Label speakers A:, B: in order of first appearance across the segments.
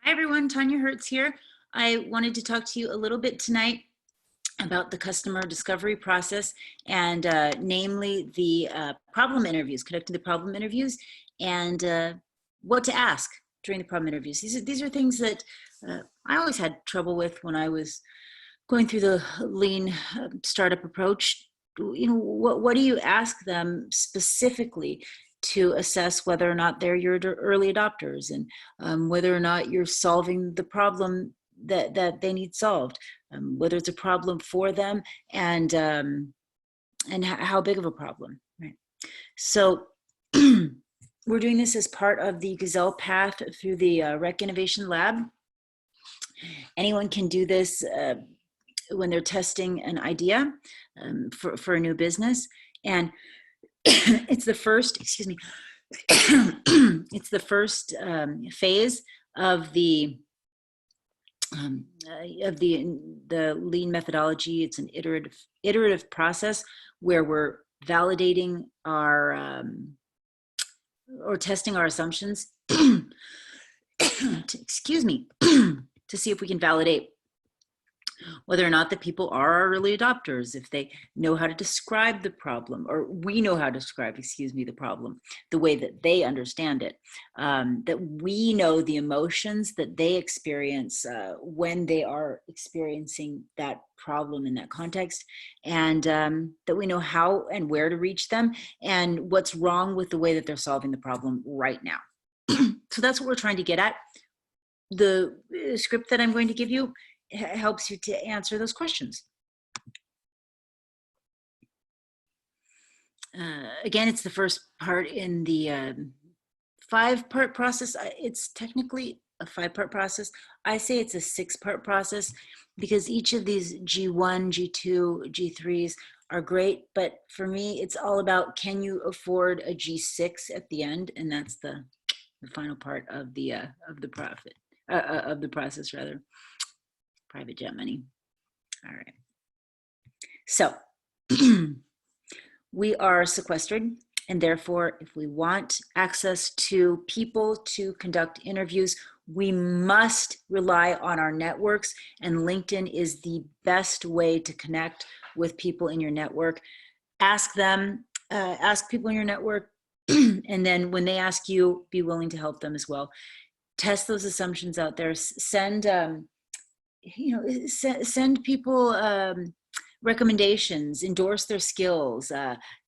A: Hi everyone, Tanya Hertz here. I wanted to talk to you a little bit tonight about the customer discovery process and namely the problem interviews, conducting the problem interviews and what to ask during the problem interviews. These are things that I always had trouble with when I was going through the lean startup approach. You know, what do you ask them specifically to assess whether or not they're your early adopters, and whether or not you're solving the problem that they need solved, whether it's a problem for them, and how big of a problem, right? So we're doing this as part of the Gazelle path through the Rec Innovation Lab. Anyone can do this when they're testing an idea for a new business. And it's the first, excuse me, it's the first phase of the lean methodology. It's an iterative process where we're validating our or testing our assumptions excuse me, to see if we can validate whether or not the people are our early adopters, if they know how to describe the problem, or we know how to describe, excuse me, the problem the way that they understand it, that we know the emotions that they experience when they are experiencing that problem in that context, and that we know how and where to reach them and what's wrong with the way that they're solving the problem right now. So that's what we're trying to get at. The script that I'm going to give you helps you to answer those questions. Again, it's the first part in the 5-part process. It's technically a 5-part process. I say it's a 6-part process because each of these G1, G2, G3s are great, but for me, it's all about, can you afford a G6 at the end? And that's the final part of the process, rather. Private jet money. All right. So we are sequestered, and therefore, if we want access to people to conduct interviews, we must rely on our networks, and LinkedIn is the best way to connect with people in your network. Ask them, ask people in your network, and then when they ask you, be willing to help them as well. Test those assumptions out there. Send send people recommendations, endorse their skills,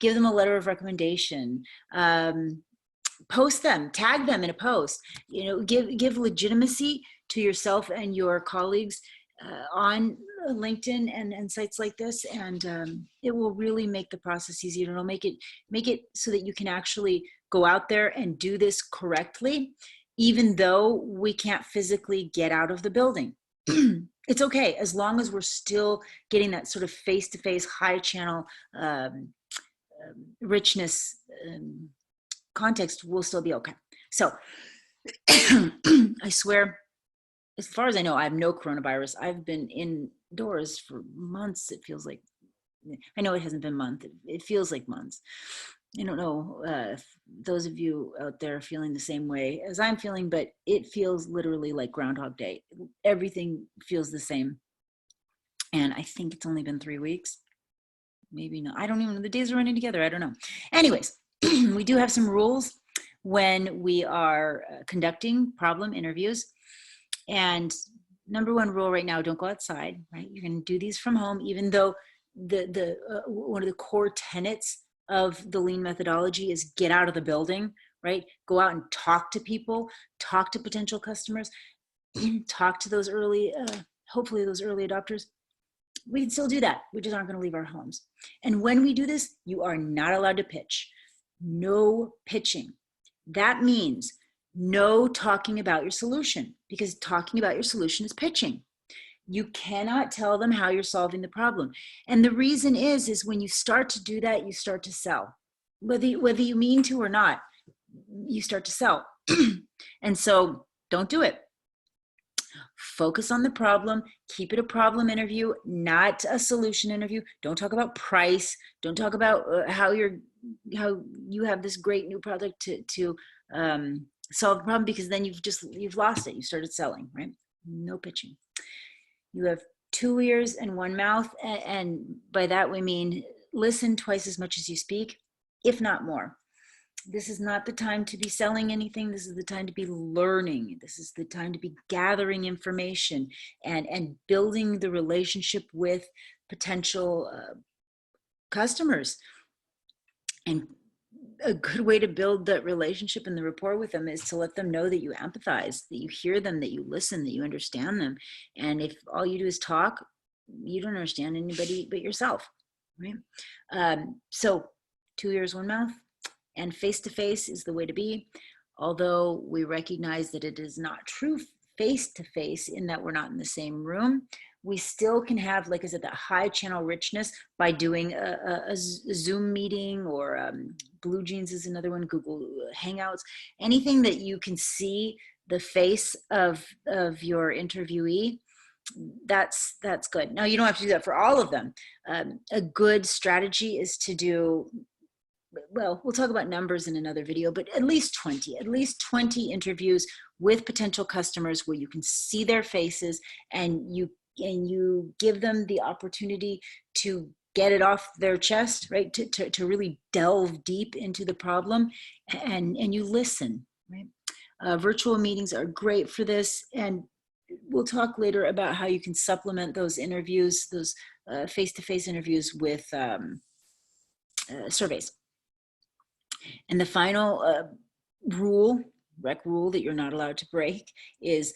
A: give them a letter of recommendation, post them, tag them in a post, give legitimacy to yourself and your colleagues on LinkedIn and sites like this, and it will really make the process easier. It'll make it so that you can actually go out there and do this correctly, even though we can't physically get out of the building. It's okay, as long as we're still getting that sort of face-to-face, high channel richness context, we'll still be okay. So I swear, as far as I know, I have no coronavirus. I've been indoors for months. It feels like, I know it hasn't been months. It feels like months. I don't know if those of you out there are feeling the same way as I'm feeling, but it feels literally like Groundhog Day. Everything feels the same. And I think it's only been 3 weeks. Maybe not. I don't even know. The days are running together. I don't know. Anyways, we do have some rules when we are conducting problem interviews. And number 1 rule right now, don't go outside, right? You're going to do these from home, even though one of the core tenets of the lean methodology is get out of the building, right? Go out and talk to people, talk to potential customers, talk to those early, hopefully those early adopters. We can still do that. We just aren't going to leave our homes. And when we do this, you are not allowed to pitch. No pitching. That means no talking about your solution, because talking about your solution is pitching. You cannot tell them how you're solving the problem. And the reason is when you start to do that, you start to sell. Whether you mean to or not, you start to sell. And so don't do it. Focus on the problem. Keep it a problem interview, not a solution interview. Don't talk about price. Don't talk about how you have this great new product to solve the problem, because then you've lost it. You started selling, right? No pitching. You have 2 ears and 1 mouth. And by that we mean listen twice as much as you speak, if not more. This is not the time to be selling anything. This is the time to be learning. This is the time to be gathering information and building the relationship with potential customers. And a good way to build that relationship and the rapport with them is to let them know that you empathize, that you hear them, that you listen, that you understand them. And if all you do is talk, you don't understand anybody but yourself, right? So 2 ears, 1 mouth. And face-to-face is the way to be, although we recognize that it is not true face-to-face in that we're not in the same room. We still can have, like I said, that high channel richness by doing a Zoom meeting, or Blue Jeans is another one, Google Hangouts, anything that you can see the face of your interviewee. That's good. Now, you don't have to do that for all of them. A good strategy is to do, well, we'll talk about numbers in another video, but at least 20 interviews with potential customers where you can see their faces and you give them the opportunity to get it off their chest, right? To really delve deep into the problem, and you listen, right? Virtual meetings are great for this, and we'll talk later about how you can supplement those interviews, those face-to-face interviews, with surveys. And the final rec rule that you're not allowed to break is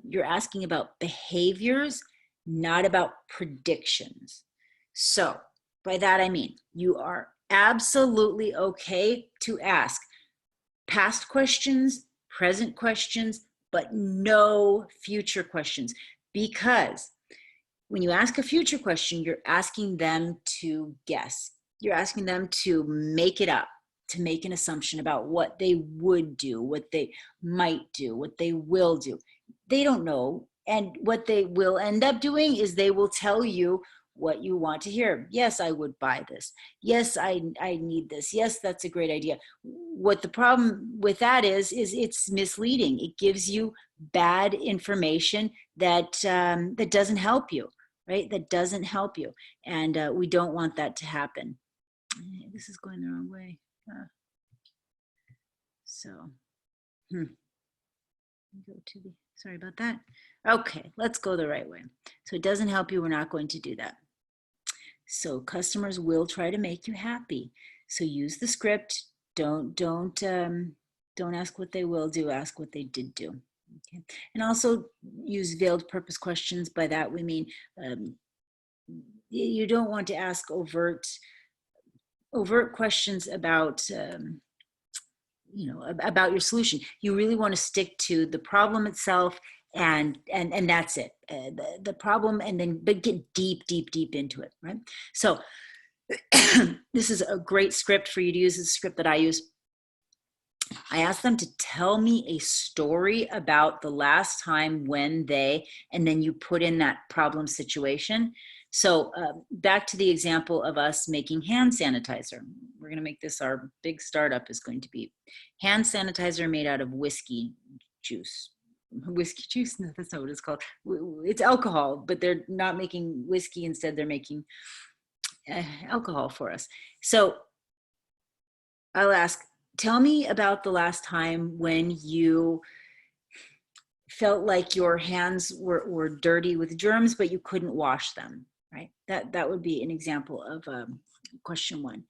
A: you're asking about behaviors, not about predictions. So by that I mean you are absolutely okay to ask past questions, present questions, but no future questions, because when you ask a future question, you're asking them to guess. You're asking them to make it up, to make an assumption about what they would do, what they might do, what they will do. They don't know. And what they will end up doing is they will tell you what you want to hear. Yes, I would buy this. Yes, I need this. Yes, that's a great idea. What the problem with that is it's misleading. It gives you bad information that that doesn't help you, right? That doesn't help you. And we don't want that to happen. This is going the wrong way. Go to the, sorry about that. Okay, let's go the right way. So it doesn't help you. We're not going to do that. So customers will try to make you happy. So use the script. Don't ask what they will do. Ask what they did do. Okay. And also use veiled purpose questions. By that we mean you don't want to ask overt questions about about your solution. You really want to stick to the problem itself, and that's it. The problem, and then but get deep into it, right? So this is a great script for you to use. This is a script that I use. I ask them to tell me a story about the last time when they, and then you put in that problem situation. So back to the example of us making hand sanitizer. We're going to make this our big startup, is going to be hand sanitizer made out of whiskey juice. Whiskey juice? No, that's not what it's called. It's alcohol, but they're not making whiskey. Instead, they're making alcohol for us. So I'll ask, tell me about the last time when you felt like your hands were dirty with germs, but you couldn't wash them, right? That would be an example of question one.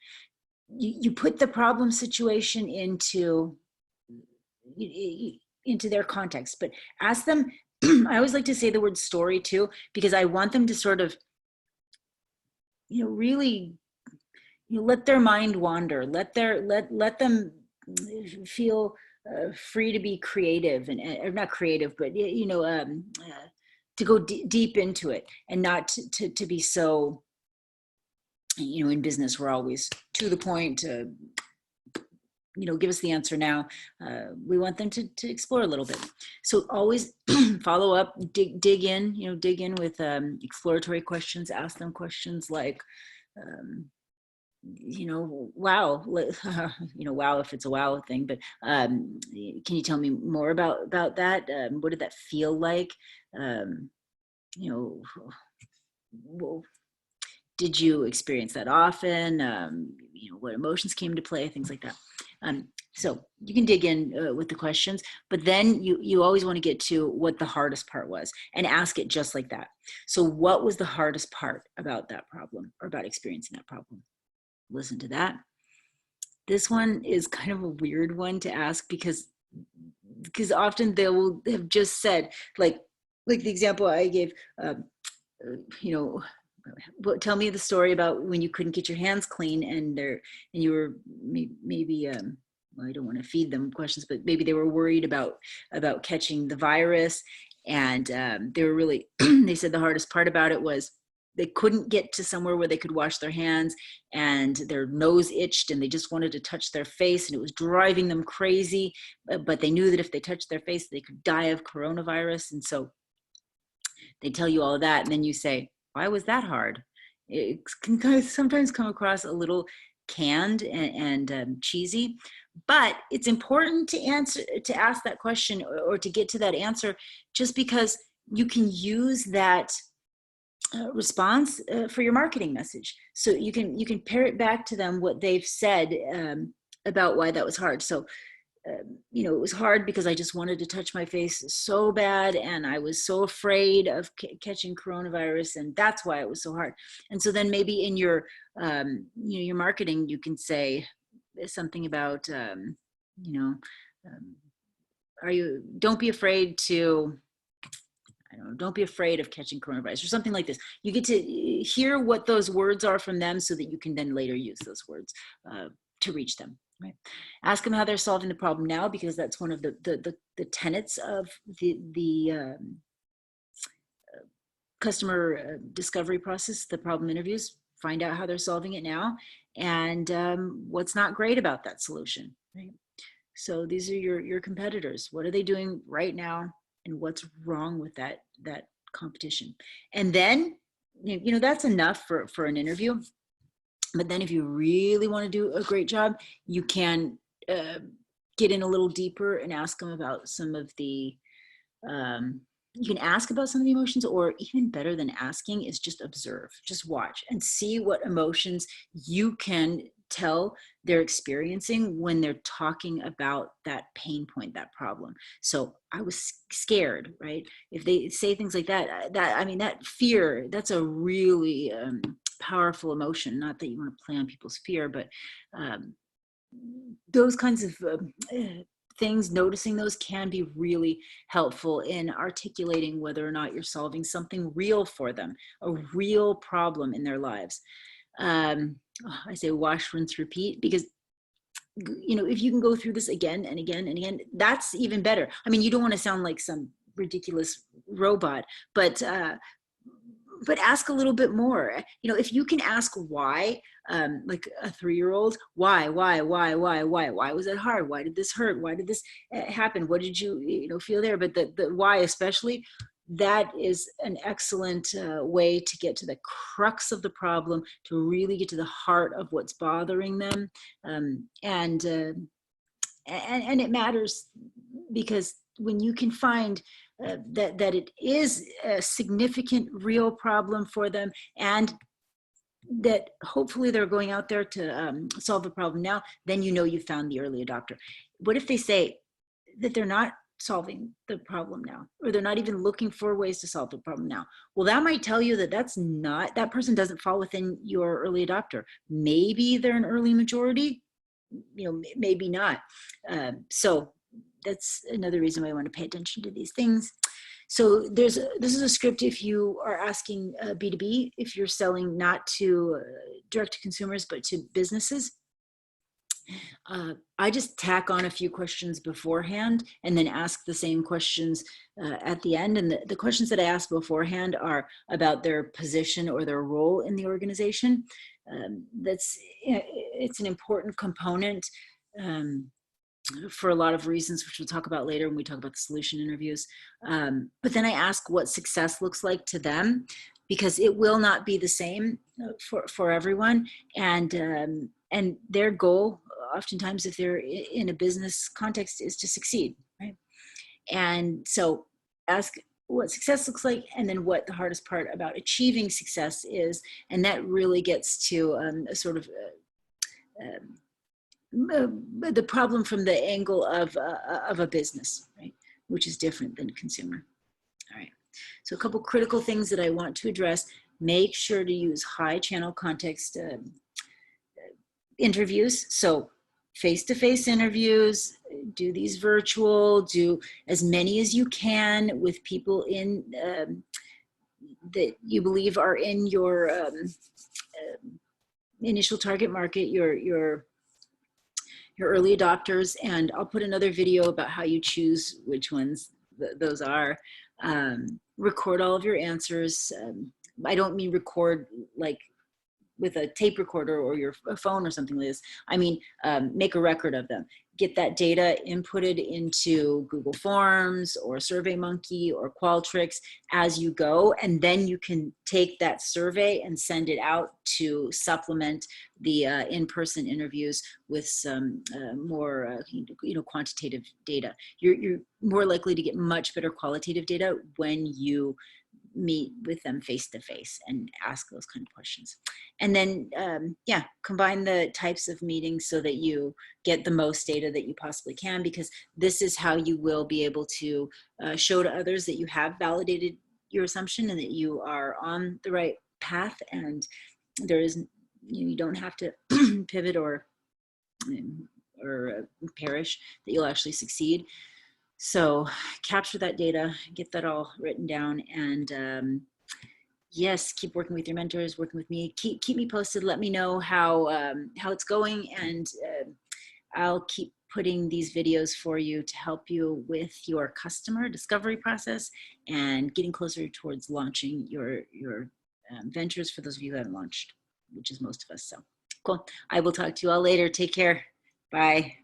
A: You put the problem situation into their context, but ask them, I always like to say the word story too, because I want them to sort of, really, let their mind wander, let them feel free to be creative, and or not creative, but to go deep into it, and not to be so, in business we're always to the point, give us the answer now. We want them to explore a little bit. So always follow up, dig in with exploratory questions. Ask them questions like, wow, wow, if it's a wow thing, but can you tell me more about that? What did that feel like? Um, you know, well, did you experience that often? What emotions came to play, things like that. So you can dig in with the questions, but then you always want to get to what the hardest part was and ask it just like that. So what was the hardest part about that problem or about experiencing that problem? Listen to that. This one is kind of a weird one to ask because often they will have just said, like the example I gave, you know, tell me the story about when you couldn't get your hands clean and you were maybe well, I don't want to feed them questions, but maybe they were worried about catching the virus, and they were really they said the hardest part about it was they couldn't get to somewhere where they could wash their hands, and their nose itched and they just wanted to touch their face and it was driving them crazy, but they knew that if they touched their face they could die of coronavirus. And so they tell you all of that, and then you say, why was that hard? It can kind of sometimes come across a little canned and cheesy, but it's important to ask that question or to get to that answer, just because you can use that response for your marketing message. So you can pair it back to them what they've said about why that was hard. So it was hard because I just wanted to touch my face so bad, and I was so afraid of catching coronavirus, and that's why it was so hard. And so then maybe in your your marketing, you can say something about don't be afraid to, I don't know, don't be afraid of catching coronavirus or something like this. You get to hear what those words are from them so that you can then later use those words to reach them. Right. Ask them how they're solving the problem now, because that's one of the tenets of the customer discovery process, the problem interviews. Find out how they're solving it now and what's not great about that solution. Right. So these are your competitors. What are they doing right now, and what's wrong with that competition? And then that's enough for an interview. But then if you really want to do a great job, you can get in a little deeper and ask them about some of the, you can ask about some of the emotions, or even better than asking is just observe, just watch and see what emotions you can tell they're experiencing when they're talking about that pain point, that problem. So I was scared, right? If they say things like that, that fear, that's a really powerful emotion. Not that you want to play on people's fear, but those kinds of things, noticing those can be really helpful in articulating whether or not you're solving something real for them, a real problem in their lives. I say wash, rinse, repeat, because if you can go through this again and again and again, that's even better. I mean, you don't want to sound like some ridiculous robot, but ask a little bit more. If you can ask why, like a 3-year-old, why was that hard? Why did this hurt? Why did this happen? What did you feel there? But the why especially, that is an excellent way to get to the crux of the problem, to really get to the heart of what's bothering them. And it matters, because when you can find that it is a significant real problem for them, and that hopefully they're going out there to solve the problem now, then you found the early adopter. What if they say that they're not solving the problem now, or they're not even looking for ways to solve the problem now? Well, that might tell you that person doesn't fall within your early adopter. Maybe they're an early majority, maybe not. So that's another reason why I want to pay attention to these things. So this is a script if you are asking B2B, if you're selling not to direct to consumers, but to businesses. I just tack on a few questions beforehand and then ask the same questions at the end. And the questions that I ask beforehand are about their position or their role in the organization. It's an important component for a lot of reasons, which we'll talk about later when we talk about the solution interviews. But then I ask what success looks like to them. because it will not be the same for everyone. And their goal, oftentimes, if they're in a business context, is to succeed, right? And so ask what success looks like, and then what the hardest part about achieving success is. And that really gets to a sort of the problem from the angle of a business, right? Which is different than consumer. All right. So a couple critical things that I want to address. Make sure to use high channel context interviews. So face-to-face interviews, do these virtual, do as many as you can with people in that you believe are in your initial target market, your early adopters. And I'll put another video about how you choose which ones those are. Record all of your answers. I don't mean record like with a tape recorder or your phone or something like this. I mean, make a record of them. Get that data inputted into Google Forms or SurveyMonkey or Qualtrics as you go, and then you can take that survey and send it out to supplement the in-person interviews with some more quantitative data. You're more likely to get much better qualitative data when you meet with them face to face and ask those kind of questions. And then, yeah, combine the types of meetings so that you get the most data that you possibly can, because this is how you will be able to show to others that you have validated your assumption and that you are on the right path, and there is, you don't have to pivot or perish, that you'll actually succeed. So capture that data, get that all written down, and yes, keep working with your mentors, working with me. Keep me posted. Let me know how it's going, and I'll keep putting these videos for you to help you with your customer discovery process and getting closer towards launching your ventures, for those of you who haven't launched, which is most of us. So cool. I will talk to you all later. Take care. Bye.